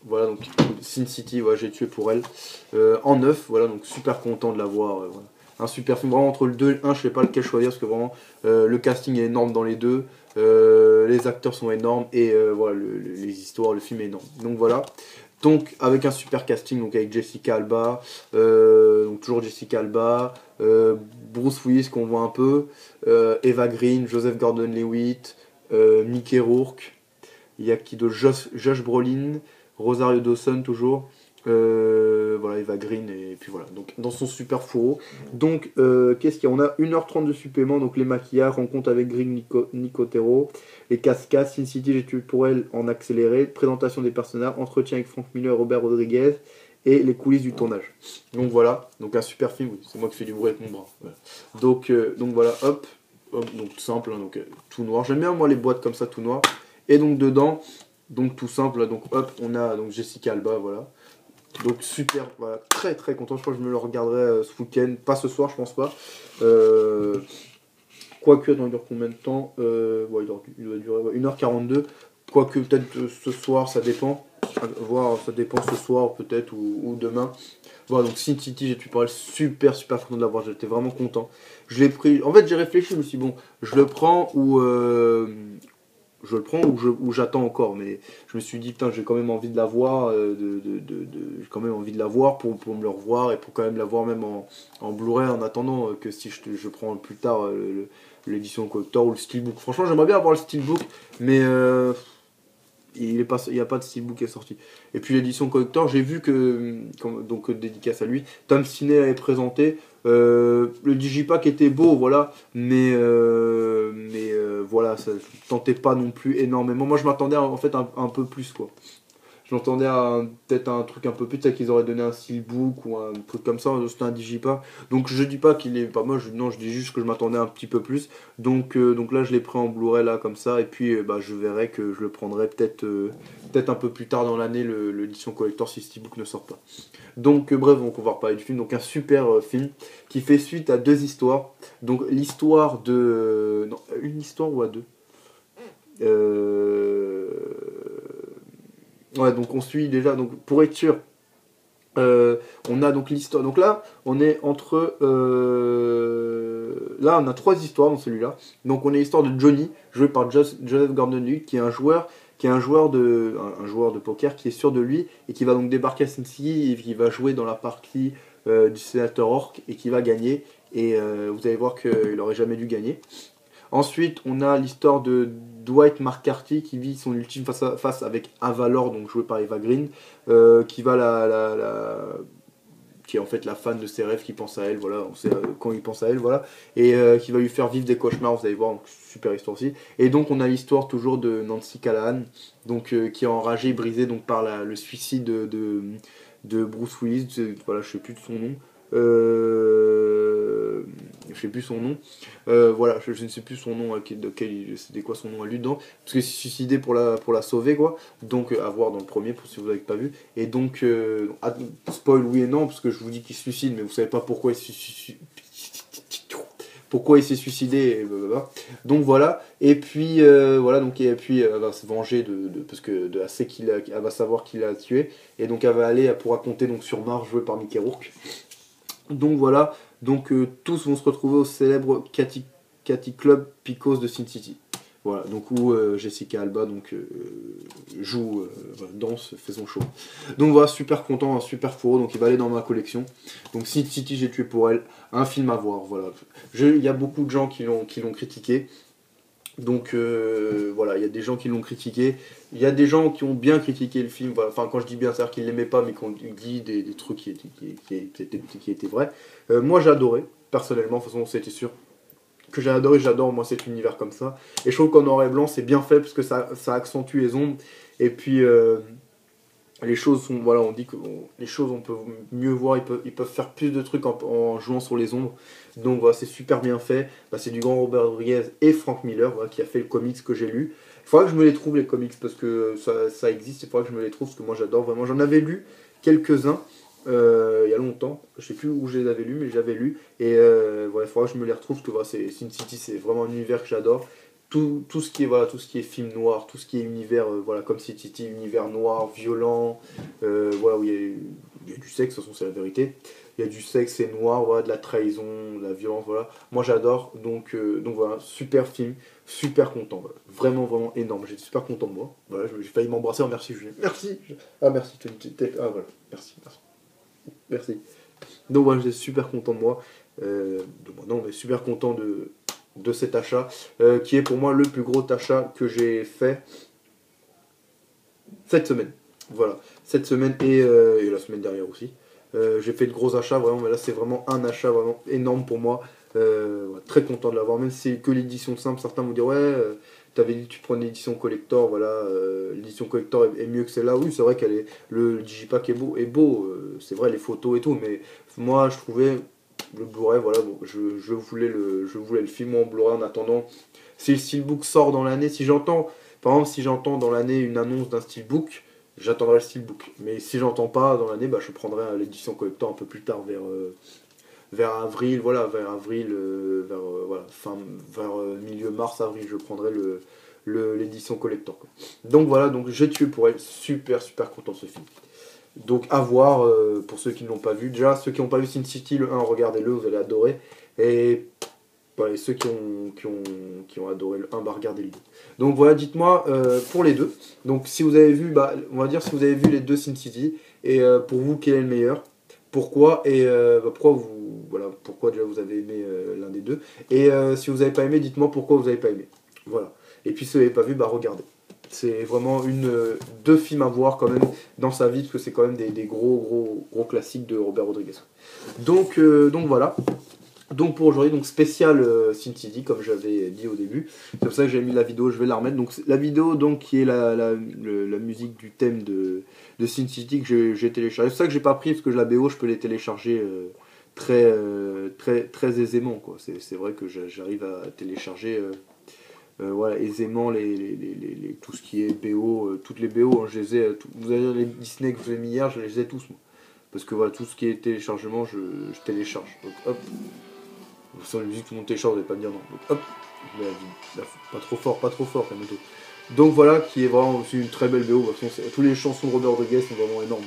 Voilà, donc Sin City, voilà, j'ai tué pour elle. En neuf, voilà, donc super content de la voir. Voilà. Un super film, vraiment entre le 2 et le 1, je sais pas lequel choisir, parce que vraiment le casting est énorme dans les deux. Les acteurs sont énormes et voilà, les histoires, le film est énorme. Donc voilà. Donc avec un super casting, donc avec Jessica Alba, donc toujours Jessica Alba, Bruce Willis qu'on voit un peu, Eva Green, Joseph Gordon-Levitt, Mickey Rourke, il y a qui de Josh Brolin, Rosario Dawson toujours, voilà Eva Green et puis voilà, donc dans son super fourreau. Donc qu'est-ce qu'il y a? On a 1h30 de supplément, donc les maquillages, rencontre avec Greg Nicotero, les cascades, Sin City, j'ai tué pour elle en accéléré, présentation des personnages, entretien avec Frank Miller et Robert Rodriguez, et les coulisses du tournage. Donc voilà, donc un super film, oui, c'est moi qui fais du bruit avec mon bras. Voilà. Donc voilà, hop, donc tout simple, hein, donc tout noir. J'aime bien moi les boîtes comme ça, tout noir. Et donc dedans, donc tout simple, donc hop, on a donc Jessica Alba, voilà. Donc super, voilà, très très content. Je crois que je me le regarderai ce week-end, pas ce soir, je pense pas. Quoique, il dure combien de temps ouais, il doit durer 1h42. Quoique, peut-être ce soir, ça dépend. Voir, ça dépend ce soir, peut-être, ou demain. Voilà, donc Sin City, j'ai pu parler super content de l'avoir. J'étais vraiment content. Je l'ai pris. En fait, j'ai réfléchi, je me suis dit, bon, je le prends ou. Je le prends ou j'attends encore, mais je me suis dit putain j'ai quand même envie de la voir, j'ai quand même envie de la voir pour me le revoir et pour quand même la voir même en Blu-ray en attendant que si je prends plus tard l'édition collector ou le steelbook. Franchement j'aimerais bien avoir le steelbook, mais il n'y a pas de steelbook qui est sorti. Et puis l'édition collector, j'ai vu que, donc dédicace à lui, Tom Ciné avait présenté. Le digipack était beau, voilà, mais voilà, ça ne tentait pas non plus énormément. Moi je m'attendais en fait un peu plus quoi. Je m'attendais à peut-être un truc un peu plus, peut-être qu'ils auraient donné un steelbook ou un truc comme ça, c'était un digipack. Donc je dis pas qu'il est pas moche, non, je dis juste que je m'attendais un petit peu plus. Donc là je l'ai pris en Blu-ray là comme ça, et puis bah, je verrai que je le prendrai peut-être un peu plus tard dans l'année, l'édition collector si steelbook ne sort pas. Donc bref, donc, on va reparler du film. Donc un super film qui fait suite à deux histoires. Donc l'histoire de... non, une histoire ou à deux Ouais, donc on suit déjà, donc pour être sûr, on a donc l'histoire. Donc là, on est entre. Là, on a trois histoires dans celui-là. Donc on a l'histoire de Johnny, joué par Joseph Gordon-Levitt, qui est un joueur de poker qui est sûr de lui et qui va donc débarquer à Sin City et qui va jouer dans la partie du sénateur Orc et qui va gagner. Et vous allez voir qu'il n'aurait jamais dû gagner. Ensuite, on a l'histoire de Dwight McCarthy qui vit son ultime face à face avec Avalor, donc joué par Eva Green, qui va qui est en fait la fan de ses rêves, qui pense à elle, voilà, on sait quand il pense à elle, voilà, et qui va lui faire vivre des cauchemars, vous allez voir, donc super histoire aussi. Et donc on a l'histoire toujours de Nancy Callahan, donc qui est enragée, brisée donc par le suicide de Bruce Willis, voilà, je sais plus de son nom. Je sais plus son nom. Voilà, je ne sais plus son nom, c'était quoi son nom à lui dedans, parce qu'il s'est suicidé pour la sauver, quoi. Donc, à voir dans le premier, pour si vous n'avez pas vu. Et donc, spoil oui et non, parce que je vous dis qu'il se suicide, mais vous savez pas pourquoi il se suicide. Pourquoi il s'est suicidé, et blablabla. Donc voilà, et puis voilà, donc et puis elle va se venger parce que elle va savoir qui l'a tué, et donc elle va aller pour raconter donc sur Mars, joué par Mickey Rourke. Donc voilà, donc tous vont se retrouver au célèbre Cathy Club Picos de Sin City. Voilà, donc où Jessica Alba donc joue, voilà, danse, fait son show. Donc voilà, super content, un super fourreau, donc il va aller dans ma collection. Donc Sin City, j'ai tué pour elle, un film à voir, voilà. Il y a beaucoup de gens qui l'ont critiqué. Donc voilà, il y a des gens qui l'ont critiqué. Il y a des gens qui ont bien critiqué le film. Voilà. Enfin, quand je dis bien, c'est-à-dire qu'ils l'aimaient pas, mais qu'on dit des trucs qui étaient vrais. Moi, j'ai adoré, personnellement. De toute façon, c'était sûr que j'ai adoré. J'adore, moi, cet univers comme ça. Et je trouve qu'en noir et blanc, c'est bien fait parce que ça accentue les ombres. Et puis, les choses sont. Voilà, on dit que les choses, on peut mieux voir. Ils peuvent faire plus de trucs en jouant sur les ombres. Donc voilà, c'est super bien fait. Bah, c'est du grand Robert Rodriguez et Frank Miller, voilà, qui a fait le comics que j'ai lu. Il faudra que je me les trouve les comics parce que ça existe. Il faudra que je me les trouve parce que moi j'adore vraiment. J'en avais lu quelques-uns il y a longtemps. Je sais plus où je les avais lus, mais j'avais lu. Et voilà, il faudra que je me les retrouve parce que voilà, Sin City, c'est vraiment un univers que j'adore. Tout ce qui est voilà, tout ce qui est film noir, tout ce qui est univers voilà, comme Sin City, univers noir, violent, voilà, où il y a du sexe, de toute façon c'est la vérité. il y a du sexe, c'est noir, voilà, de la trahison, de la violence, voilà. Moi j'adore, donc voilà, super film, super content, voilà. Vraiment, vraiment énorme, j'étais super content de moi. Voilà, j'ai failli m'embrasser, oh, merci Julien, merci. Ah merci, ah voilà, merci, merci, merci. Donc voilà, j'étais super content de moi, non mais super content de cet achat, qui est pour moi le plus gros achat que j'ai fait cette semaine. Voilà, cette semaine et la semaine dernière aussi. J'ai fait de gros achats, vraiment, mais là c'est vraiment un achat vraiment énorme pour moi. Ouais, très content de l'avoir, même si c'est que l'édition simple. Certains vont dire ouais, t'avais dit que tu prenais l'édition collector, voilà, l'édition collector est mieux que celle-là. Oui, c'est vrai qu'elle est, le digipack est beau, c'est vrai les photos et tout, mais moi je trouvais le Blu-ray, voilà, bon, je voulais le film en Blu-ray en attendant. Si le steelbook sort dans l'année, si j'entends, par exemple, si j'entends dans l'année une annonce d'un steelbook, j'attendrai le steelbook. Mais si j'entends pas dans l'année, bah, je prendrai l'édition collector un peu plus tard, vers avril, voilà, vers avril, voilà, vers milieu mars, avril, je prendrai l'édition collector, quoi. Donc voilà, donc j'ai tué pour elle, super super content de ce film. Donc à voir pour ceux qui ne l'ont pas vu. Déjà, ceux qui n'ont pas vu Sin City, le 1, regardez-le, vous allez adorer. Et voilà, et ceux qui ont adoré le 1, bah regardez les deux. Donc voilà, dites-moi pour les deux. Donc si vous avez vu, bah, on va dire si vous avez vu les deux Sin City, et pour vous, quel est le meilleur? Pourquoi? Et pourquoi voilà, pourquoi déjà vous avez aimé l'un des deux? Et si vous n'avez pas aimé, dites-moi pourquoi vous n'avez pas aimé. Voilà. Et puis si vous n'avez pas vu, bah regardez. C'est vraiment deux films à voir quand même dans sa vie, parce que c'est quand même des gros classiques de Robert Rodriguez. Donc voilà. Donc pour aujourd'hui, donc spécial Sin City, comme j'avais dit au début. C'est pour ça que j'ai mis la vidéo, je vais la remettre. Donc la vidéo donc, qui est la musique du thème de Sin City que j'ai téléchargé. C'est ça que j'ai pas pris, parce que la BO, je peux les télécharger très aisément, quoi. C'est vrai que j'arrive à télécharger voilà, aisément tout ce qui est BO, toutes les BO, hein, je les ai, vous avez les Disney que je vous ai mis hier, je les ai tous, moi. Parce que voilà, tout ce qui est téléchargement, je télécharge. Donc hop, sans musique, tout le monde télécharge, vous n'allez pas me dire non. Donc hop, pas trop fort, la moto. Donc voilà, qui est vraiment aussi une très belle BO. De toute façon, tous les chansons de Robert Rodriguez sont vraiment énormes.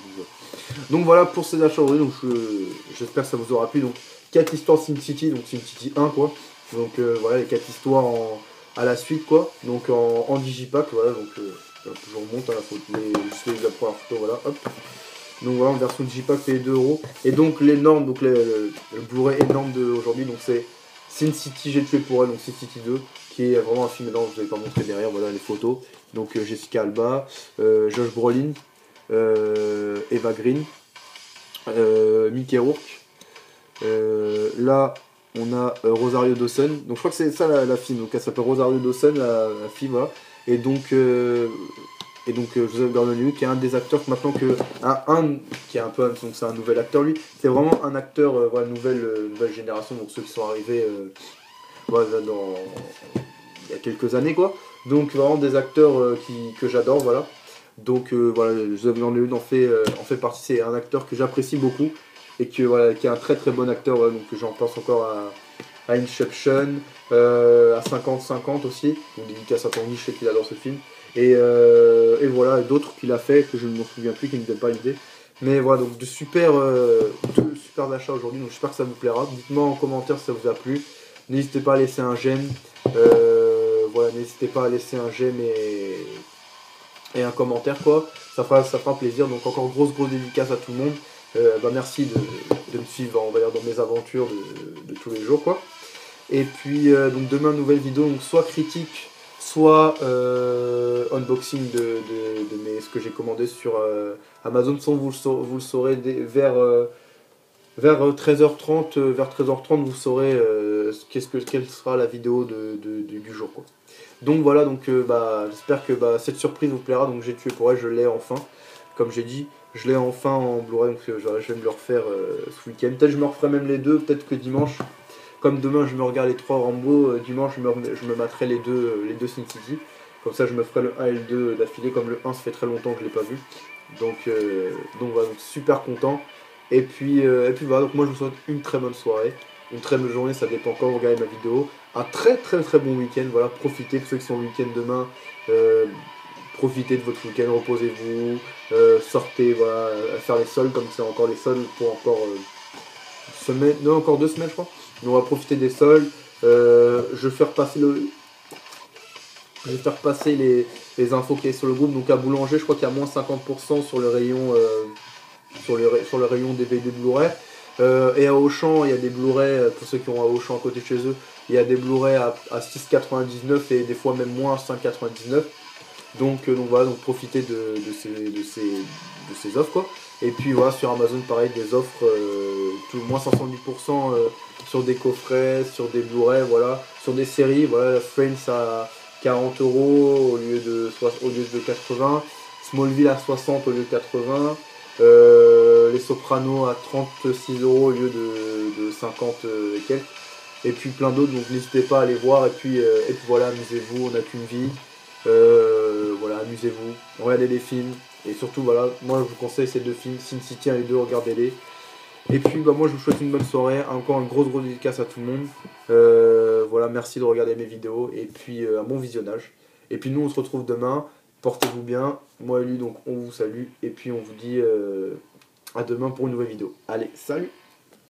Donc voilà pour ces achats aujourd'hui, donc j'espère que ça vous aura plu. Donc 4 histoires Sin City, donc Sin City 1 quoi. Donc voilà les 4 histoires à la suite quoi. Donc en digipack, voilà, donc je vous remonte à la photo, la première photo, voilà, hop. Donc voilà, en version digipack payé 2 euros. Et donc l'énorme, donc le Blu-ray énorme d'aujourd'hui, donc c'est Sin City, j'ai tué pour elle, donc Sin City 2, qui est vraiment un film énorme, je ne vous avais pas montré derrière, voilà les photos. Donc Jessica Alba, Josh Brolin, Eva Green, Mickey Rourke. Là, on a Rosario Dawson. Donc je crois que c'est ça la fille. Donc elle s'appelle Rosario Dawson, la fille, voilà. Et donc Joseph Gordon-Levitt, qui est un des acteurs maintenant qui est un peu, donc c'est un nouvel acteur lui. C'est vraiment un acteur voilà, nouvelle génération. Donc ceux qui sont arrivés voilà, il y a quelques années quoi. Donc vraiment des acteurs que j'adore, voilà. Donc voilà, Joseph Gordon-Levitt en fait partie. C'est un acteur que j'apprécie beaucoup et voilà, qui est un très très bon acteur. Voilà, donc j'en pense encore à Inception, à 50-50 aussi. Donc dédicace à Tanguy, je sais qu'il adore ce film. Et voilà, d'autres qu'il a fait que je ne m'en souviens plus, qui ne me viennent pas l'idée. Mais voilà, donc de super achats aujourd'hui. Donc j'espère que ça vous plaira. Dites-moi en commentaire si ça vous a plu. N'hésitez pas à laisser un j'aime. Voilà, n'hésitez pas à laisser un j'aime et un commentaire quoi. Ça fera plaisir. Donc encore grosse dédicace à tout le monde. Merci de me suivre, on va dire, dans mes aventures de tous les jours quoi. Et puis donc demain nouvelle vidéo, donc soit critique, soit unboxing de ce que j'ai commandé sur Amazon. Vous le saurez vers 13h30, vous saurez quelle sera la vidéo du jour quoi. Donc voilà, donc j'espère que cette surprise vous plaira. Donc j'ai tué pour elle, je l'ai enfin, comme j'ai dit. Je l'ai enfin en Blu-ray, donc je vais me le refaire ce week-end. Peut-être je me referai même les deux, peut-être que dimanche, comme demain je me regarde les 3 Rambo, dimanche je me materai les deux Sin City. Comme ça je me ferai le 1 et le 2 d'affilée, comme le 1 ça fait très longtemps que je ne l'ai pas vu. Donc voilà, donc super content. Et puis voilà, donc moi je vous souhaite une très bonne soirée, une très bonne journée, ça dépend quand vous regardez ma vidéo. Un très très très bon week-end, voilà, profitez de ceux qui sont le week-end demain. Profitez de votre week-end, reposez-vous, sortez, voilà, faire les soldes comme c'est encore les soldes pour encore semaine, non encore 2 semaines je crois. Donc on va profiter des soldes. Je vais faire passer les infos qu'il y a sur le groupe. Donc à Boulanger, je crois qu'il y a moins 50% sur le rayon sur le rayon DVD Blu-ray. Et à Auchan, il y a des Blu-ray, pour ceux qui ont à Auchan à côté de chez eux, il y a des Blu-ray à 6,99 et des fois même moins à 5,99. Donc voilà, donc profitez de ces offres quoi. Et puis voilà, sur Amazon pareil, des offres tout moins 170% sur des coffrets, sur des Blu-ray, voilà, sur des séries, voilà, Friends à 40 euros au lieu de 80, Smallville à 60 au lieu de 80, Les Sopranos à 36 euros au lieu de 50 et quelques. Et puis plein d'autres, donc n'hésitez pas à aller voir. Et puis voilà, amusez-vous, on n'a qu'une vie. Voilà, amusez-vous, regardez des films. Et surtout, voilà, moi je vous conseille ces 2 films, Sin City 1 et 2, regardez-les. Et puis bah, moi je vous souhaite une bonne soirée, encore une grosse dédicace à tout le monde. Voilà, merci de regarder mes vidéos et puis un bon visionnage. Et puis nous on se retrouve demain, portez-vous bien, moi et lui donc on vous salue et puis on vous dit à demain pour une nouvelle vidéo. Allez, salut!